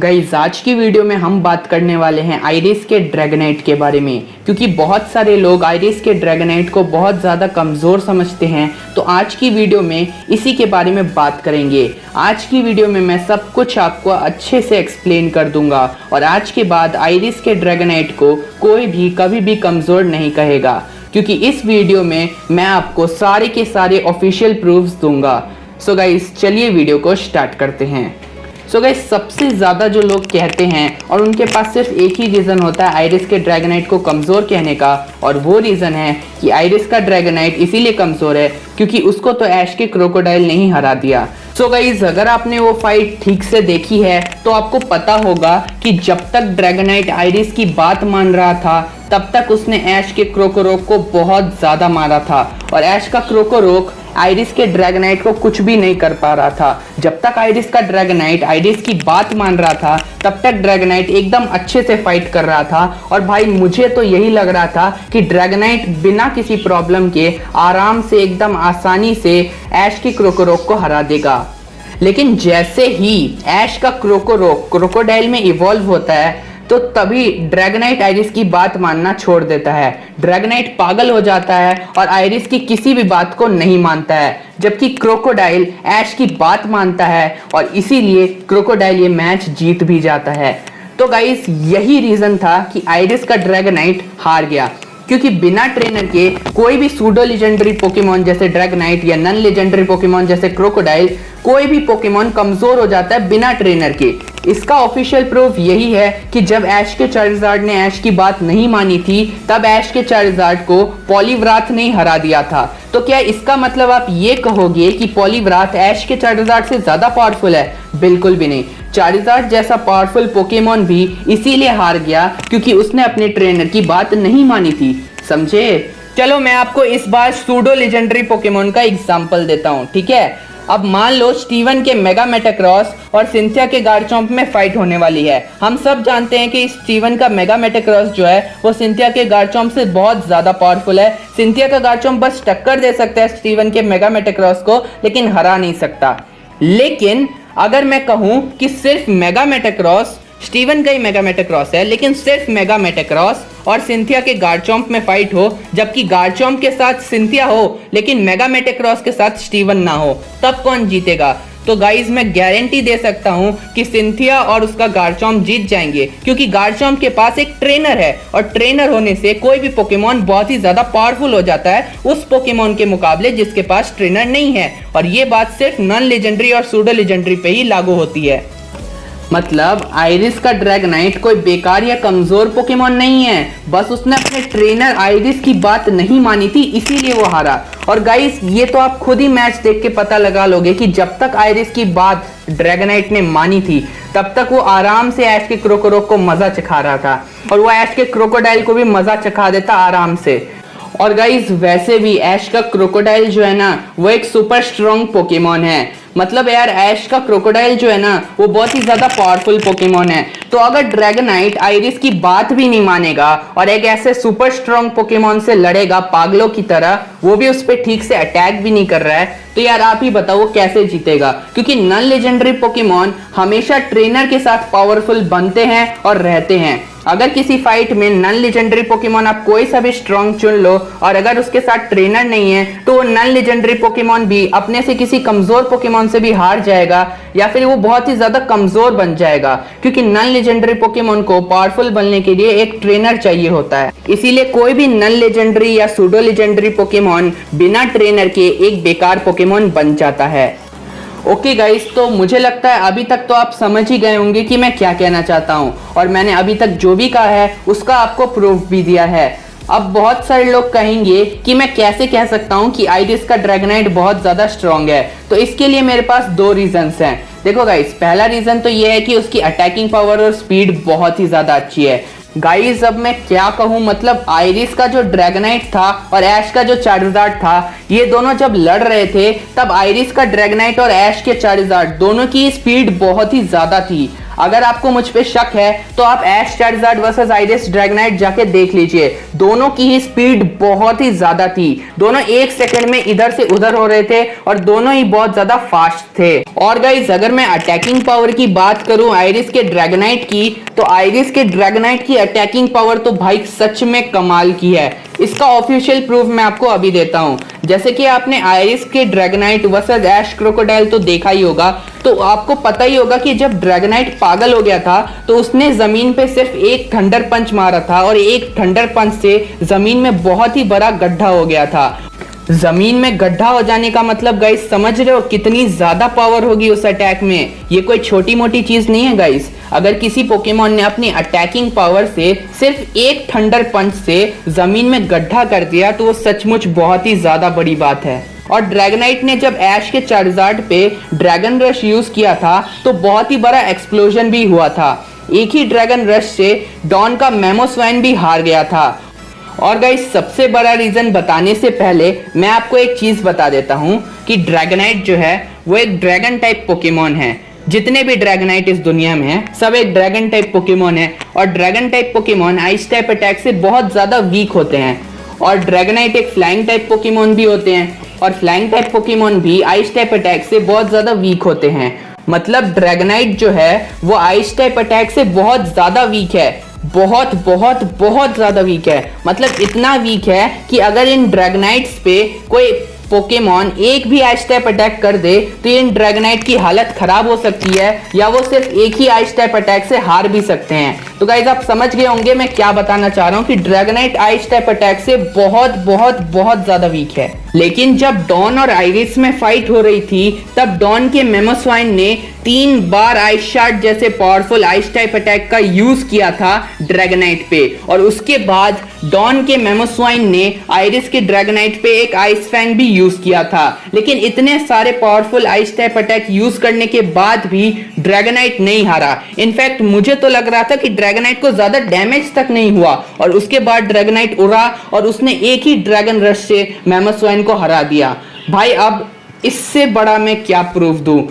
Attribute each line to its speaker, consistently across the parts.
Speaker 1: Guys आज की video में हम बात करने वाले हैं आइरिस के ड्रैगनाइट के बारे में, क्योंकि बहुत सारे लोग आइरिस के ड्रैगनाइट को बहुत ज़्यादा कमज़ोर समझते हैं। तो आज की वीडियो में इसी के बारे में बात करेंगे। आज की वीडियो में मैं सब कुछ आपको अच्छे से एक्सप्लेन कर दूंगा और आज के बाद आइरिस के ड्रैगनाइट को कोई भी कभी भी कमज़ोर नहीं कहेगा, क्योंकि इस वीडियो में मैं आपको सारे के सारे ऑफिशियल प्रूफ्स दूंगा। सो गाइस चलिए वीडियो को स्टार्ट करते हैं। सो गाइस सबसे ज़्यादा जो लोग कहते हैं और उनके पास सिर्फ एक ही रीज़न होता है आइरिस के ड्रैगनाइट को कमज़ोर कहने का, और वो रीज़न है कि आइरिस का ड्रैगनाइट इसीलिए कमज़ोर है क्योंकि उसको तो ऐश के क्रोकोडाइल ने ही हरा दिया। सो गाइस अगर आपने वो फाइट ठीक से देखी है तो आपको पता होगा कि जब तक ड्रैगनाइट आइरिस की बात मान रहा था तब तक उसने ऐश के क्रोकोरोक को बहुत ज़्यादा मारा था, और ऐश का क्रोकोरोक आइरिस के ड्रैगनाइट को कुछ भी नहीं कर पा रहा था। जब तक आइरिस का ड्रैगनाइट आइरिस की बात मान रहा था तब तक ड्रैगनाइट एकदम अच्छे से फाइट कर रहा था, और भाई मुझे तो यही लग रहा था कि ड्रैगनाइट बिना किसी प्रॉब्लम के आराम से एकदम आसानी से ऐश के क्रोकोरोक को हरा देगा। लेकिन जैसे ही ऐश का क्रोकोरोक क्रोकोडाइल में इवॉल्व होता है तो तभी ड्रैगनाइट आइरिस की बात मानना छोड़ देता है। ड्रैगनाइट पागल हो जाता है और आइरिस की किसी भी बात को नहीं मानता है, जबकि क्रोकोडाइल ऐश की बात मानता है और इसीलिए क्रोकोडाइल ये मैच जीत भी जाता है। तो गाइस यही रीजन था कि आइरिस का ड्रैगनाइट हार गया, क्योंकि बिना ट्रेनर के कोई भी सूडो लेजेंडरी पोकेमॉन जैसे ड्रैगनाइट या नन लेजेंडरी पोकेमॉन जैसे क्रोकोडाइल, कोई भी पोकेमॉन कमजोर हो जाता है बिना ट्रेनर के। इसका ऑफिशियल प्रूफ यही है कि जब ऐश के चार्जर्ड ने ऐश की बात नहीं मानी थी तब ऐश के चार्जर्ड को पॉलीव्राथ ने हरा दिया था। तो क्या इसका मतलब आप ये कहोगे कि पॉलीव्राथ ऐश के चार्जर्ड से ज्यादा पावरफुल है? बिल्कुल भी नहीं। चार्जर्ड जैसा पावरफुल पोकेमॉन भी इसीलिए हार गया क्योंकि उसने अपने ट्रेनर की बात नहीं मानी थी, समझे? चलो मैं आपको इस बार सूडो लेजेंडरी पोकेमॉन का एग्जांपल देता हूँ, ठीक है? अब मान लो स्टीवन के मेगा मेटाक्रॉस और सिंथिया के गार्चम्प में फाइट होने वाली है। हम सब जानते हैं कि स्टीवन का मेगा मेटाक्रॉस जो है वो सिंथिया के गार्चम्प से बहुत ज़्यादा पावरफुल है। सिंथिया का गार्चम्प बस टक्कर दे सकता है स्टीवन के मेगा मेटाक्रॉस को, लेकिन हरा नहीं सकता। लेकिन अगर मैं कहूँ कि सिर्फ मेगा मेटाक्रॉस, स्टीवन का ही मेगा मेटाक्रॉस है, लेकिन सिर्फ मेगा मेटाक्रॉस और सिंथिया के गार्चम्प में फाइट हो, जबकि गार्चम्प के साथ सिंथिया हो लेकिन मेगा मेटाक्रॉस के साथ स्टीवन ना हो, तब कौन जीतेगा? तो गाइज मैं गारंटी दे सकता हूं कि सिंथिया और उसका गार्चम्प जीत जाएंगे, क्योंकि गार्चम्प के पास एक ट्रेनर है, और ट्रेनर होने से कोई भी पोकेमॉन बहुत ही ज्यादा पावरफुल हो जाता है उस पोकेमॉन के मुकाबले जिसके पास ट्रेनर नहीं है। और ये बात सिर्फ नॉन लेजेंडरी और सूडो लेजेंडरी पे ही लागू होती है। मतलब आइरिस का ड्रैगनाइट कोई बेकार या कमजोर पोकेमॉन नहीं है, बस उसने अपने ट्रेनर आइरिस की बात नहीं मानी थी इसीलिए वो हारा। और गाइस ये तो आप खुद ही मैच देख के पता लगा लोगे कि जब तक आइरिस की बात ड्रैगनाइट ने मानी थी तब तक वो आराम से ऐश के क्रोकोरोक को मजा चखा रहा था, और वो ऐश के क्रोकोडाइल को भी मजा चखा देता आराम से। और गाइस वैसे भी ऐश का क्रोकोडाइल जो है ना वो एक सुपर स्ट्रॉन्ग पोकेमॉन है। मतलब यार ऐश का क्रोकोडाइल जो है ना वो बहुत ही ज्यादा पावरफुल पोकेमॉन है। तो अगर ड्रैगनाइट आइरिस की बात भी नहीं मानेगा और एक ऐसे सुपर स्ट्रॉन्ग पोकेमॉन से लड़ेगा पागलों की तरह, वो भी उस पर ठीक से अटैक भी नहीं कर रहा है, तो यार आप ही बताओ वो कैसे जीतेगा? क्योंकि नॉन लेजेंडरी पोकेमॉन हमेशा ट्रेनर के साथ पावरफुल बनते हैं और रहते हैं। अगर किसी फाइट में नॉन लेजेंडरी पोकेमॉन आप कोई सा भी स्ट्रॉन्ग चुन लो और अगर उसके साथ ट्रेनर नहीं है तो वो नॉन लेजेंडरी पोकेमॉन भी अपने से किसी कमजोर पोकेमॉन से भी हार जाएगा, या फिर वो बहुत ही ज्यादा कमजोर बन जाएगा, क्योंकि नॉन लेजेंडरी पोकेमॉन को पावरफुल बनने के लिए एक ट्रेनर चाहिए होता है। इसीलिए कोई भी नॉन लेजेंडरी या सूडो लेजेंडरी पोकेमॉन बिना ट्रेनर के एक बेकार पोकेमॉन बन जाता है। ओके गाइस, तो मुझे लगता है अभी तक तो आप समझ ही गए होंगे कि मैं क्या कहना चाहता हूँ, और मैंने अभी तक जो भी कहा है उसका आपको प्रूफ भी दिया है। अब बहुत सारे लोग कहेंगे कि मैं कैसे कह सकता हूँ कि आइरिस का ड्रैगनाइट बहुत ज़्यादा स्ट्रॉन्ग है, तो इसके लिए मेरे पास दो रीजंस हैं। देखो गाइस, पहला रीज़न तो ये है कि उसकी अटैकिंग पावर और स्पीड बहुत ही ज़्यादा अच्छी है। गाइस अब मैं क्या कहूँ, मतलब आइरिस का जो ड्रैगनाइट था और ऐश का जो चार्जर्ड था, ये दोनों जब लड़ रहे थे तब आइरिस का ड्रैगनाइट और ऐश के चार्जर्ड दोनों की स्पीड बहुत ही ज़्यादा थी। अगर आपको मुझ पे शक है तो आप एश चार्जार्ड वर्सेस आइरिस ड्रैगनाइट जाके देख लीजिए। दोनों की ही स्पीड बहुत ही ज्यादा थी, दोनों 1 सेकंड में इधर से उधर हो रहे थे और दोनों ही बहुत ज्यादा फास्ट थे। और गाइस अगर मैं अटैकिंग पावर की बात करूं आइरिस के ड्रैगनाइट की, तो आइरिस के ड्रैगनाइट की अटैकिंग पावर तो भाई सच में कमाल की है। इसका ऑफिशियल प्रूफ मैं आपको अभी देता हूं। जैसे कि आपने आइरिस के ड्रैगनाइट वर्सेस ऐश क्रोकोडाइल तो देखा ही होगा, तो आपको पता ही होगा कि जब ड्रैगनाइट पागल हो गया था तो उसने जमीन पे सिर्फ एक थंडर पंच मारा था और एक थंडर पंच से जमीन में बहुत ही बड़ा गड्ढा हो गया था। जमीन में गड्ढा हो जाने का मतलब गाइस समझ रहे हो कितनी ज्यादा पावर होगी उस अटैक में। ये कोई छोटी मोटी चीज नहीं है गाइस। अगर किसी पोकेमॉन ने अपनी अटैकिंग पावर से सिर्फ एक थंडर पंच से जमीन में गड्ढा कर दिया तो वो सचमुच बहुत ही ज्यादा बड़ी बात है। और ड्रैगनाइट ने जब ऐश के चार्जार्ड पे ड्रैगन रश यूज किया था तो बहुत ही बड़ा एक्सप्लोजन भी हुआ था। एक ही ड्रैगन रश से डॉन का मेमोस्वाइन भी हार गया था। और गाइस सबसे बड़ा रीजन बताने से पहले मैं आपको एक चीज बता देता हूं कि ड्रैगनाइट जो है वो एक ड्रैगन टाइप पोकेमॉन है। जितने भी ड्रैगनाइट इस दुनिया में है सब एक ड्रैगन टाइप पोकेमॉन है और dragon type Pokemon ice type attack से बहुत ज्यादा वीक होते हैं। और ड्रैगनाइट एक फ्लाइंग टाइप पोकेमॉन भी होते हैं और फ्लाइंग टाइप पोकेमॉन भी आइस टाइप अटैक से बहुत ज्यादा वीक होते हैं। मतलब ड्रैगनाइट जो है वो आइस टाइप अटैक से बहुत ज्यादा वीक है, बहुत बहुत बहुत ज्यादा वीक है। मतलब इतना वीक है कि अगर इन ड्रैगनाइट्स पे कोई पोकेमॉन एक भी आइस टाइप अटैक कर दे तो इन ड्रैगनाइट की हालत खराब हो सकती है या वो सिर्फ एक ही आइस टाइप अटैक से हार भी सकते हैं। तो गाइस आप समझ गए होंगे मैं क्या बताना चाह रहा हूँ कि ड्रैगनाइट आइस टाइप अटैक से बहुत बहुत बहुत ज्यादा वीक है। लेकिन जब डॉन और आइरिस में फाइट हो रही थी तब डॉन के मेमोस्वाइन ने 3 बार आइस शार्ट जैसे पावरफुल आइस टाइप अटैक का यूज किया था ड्रैगनाइट पे और उसके बाद डॉन के मेमोस्वाइन ने आइरिस के ड्रैगनाइट पे एक आइस फैंग भी यूज किया था। लेकिन इतने सारे powerful ice type attack use करने के बाद भी ड्रैगनाइट नहीं हारा। इनफैक्ट मुझे तो लग रहा था कि ड्रैगनाइट को ज्यादा डैमेज तक नहीं हुआ और उसके बाद ड्रैगनाइट उड़ा और उसने एक ही ड्रैगन रश से मेमोस्वाइन को हरा दिया। भाई अब इससे बड़ा मैं क्या प्रूफ दूं।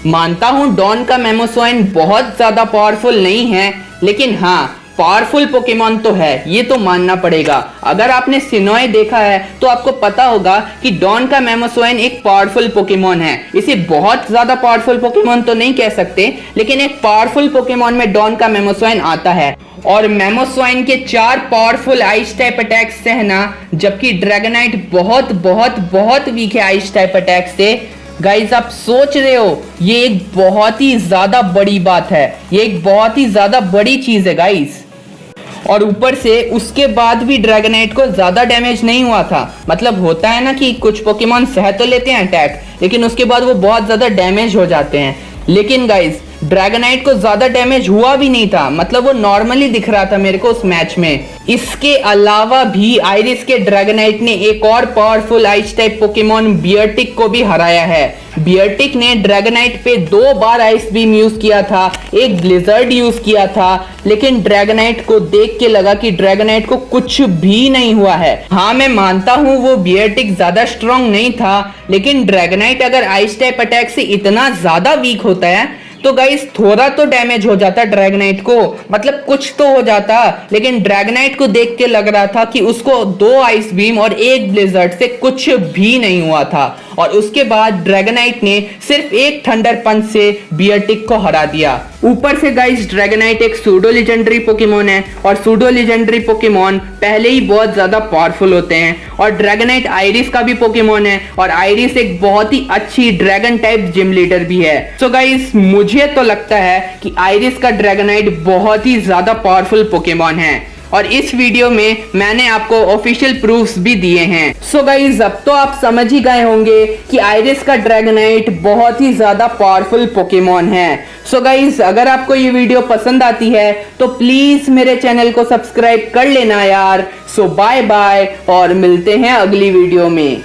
Speaker 1: मानता हूं डॉन का मेमोस्वाइन बहुत ज्यादा पावरफुल नहीं है, लेकिन हाँ पावरफुल पोकेमॉन तो है, ये तो मानना पड़ेगा। अगर आपने सिनोए देखा है तो आपको पता होगा कि डॉन का मेमोस्वाइन एक पावरफुल पोकेमॉन है। इसे बहुत ज्यादा पावरफुल पोकेमॉन तो नहीं कह सकते, लेकिन एक पावरफुल पोकेमॉन में डॉन का मेमोस्वाइन आता है। और मेमोस्वाइन के 4 पावरफुल आइस टाइप अटैक सहना, जबकि ड्रैगनाइट बहुत बहुत बहुत वीक है आइस टाइप अटैक से। गाइस आप सोच रहे हो ये एक बहुत ही ज्यादा बड़ी बात है, ये एक बहुत ही ज्यादा बड़ी चीज है गाइस। और ऊपर से उसके बाद भी ड्रैगनाइट को ज्यादा डैमेज नहीं हुआ था। मतलब होता है ना कि कुछ पोकेमॉन सह तो लेते हैं अटैक लेकिन उसके बाद वो बहुत ज्यादा डैमेज हो जाते हैं। लेकिन गाइस ड्रैगनाइट को ज्यादा डैमेज हुआ भी नहीं था, मतलब वो नॉर्मली दिख रहा था मेरे को उस मैच में। इसके अलावा भी आइरिस के ड्रैगनाइट ने एक और पावरफुल आइस टाइप पोकेमॉन बियर्टिक को भी हराया है। बियर्टिक ने ड्रैगनाइट पे 2 बार आइस बीम यूज किया था, एक ब्लिजर्ड यूज किया था, लेकिन ड्रैगनाइट को देख के लगा कि ड्रैगनाइट को कुछ भी नहीं हुआ है। हाँ मैं मानता हूँ वो बियर्टिक ज्यादा स्ट्रॉन्ग नहीं था, लेकिन ड्रैगनाइट अगर आइस टाइप अटैक से इतना ज्यादा वीक होता है तो गाइस थोड़ा तो डैमेज हो जाता ड्रैगनाइट को, मतलब कुछ तो हो जाता। लेकिन ड्रैगनाइट को देख के लग रहा था कि उसको 2 आइस बीम और 1 ब्लिजर्ड से कुछ भी नहीं हुआ था और उसके बाद ड्रैगनाइट ने सिर्फ एक थंडर पंच से बियर्टिक को हरा दिया। ऊपर से गाइस ड्रैगनाइट एक सूडो लेजेंडरी पोकेमॉन है और सूडो लेजेंडरी पोकेमॉन पहले ही बहुत ज्यादा पावरफुल होते हैं। और ड्रैगनाइट आइरिस का भी पोकेमॉन है और आइरिस एक बहुत ही अच्छी ड्रैगन टाइप जिम लीडर भी है। सो गाइस मुझे तो लगता है कि आइरिस का ड्रैगनाइट बहुत ही ज्यादा पावरफुल पोकेमॉन है और इस वीडियो में मैंने आपको ऑफिशियल प्रूफ्स भी दिए हैं। सो गाइस अब तो आप समझ ही गए होंगे कि आइरिस का ड्रैगनाइट बहुत ही ज्यादा पावरफुल पोकेमॉन है। सो गाइस अगर आपको ये वीडियो पसंद आती है तो प्लीज मेरे चैनल को सब्सक्राइब कर लेना यार। सो बाय बाय और मिलते हैं अगली वीडियो में।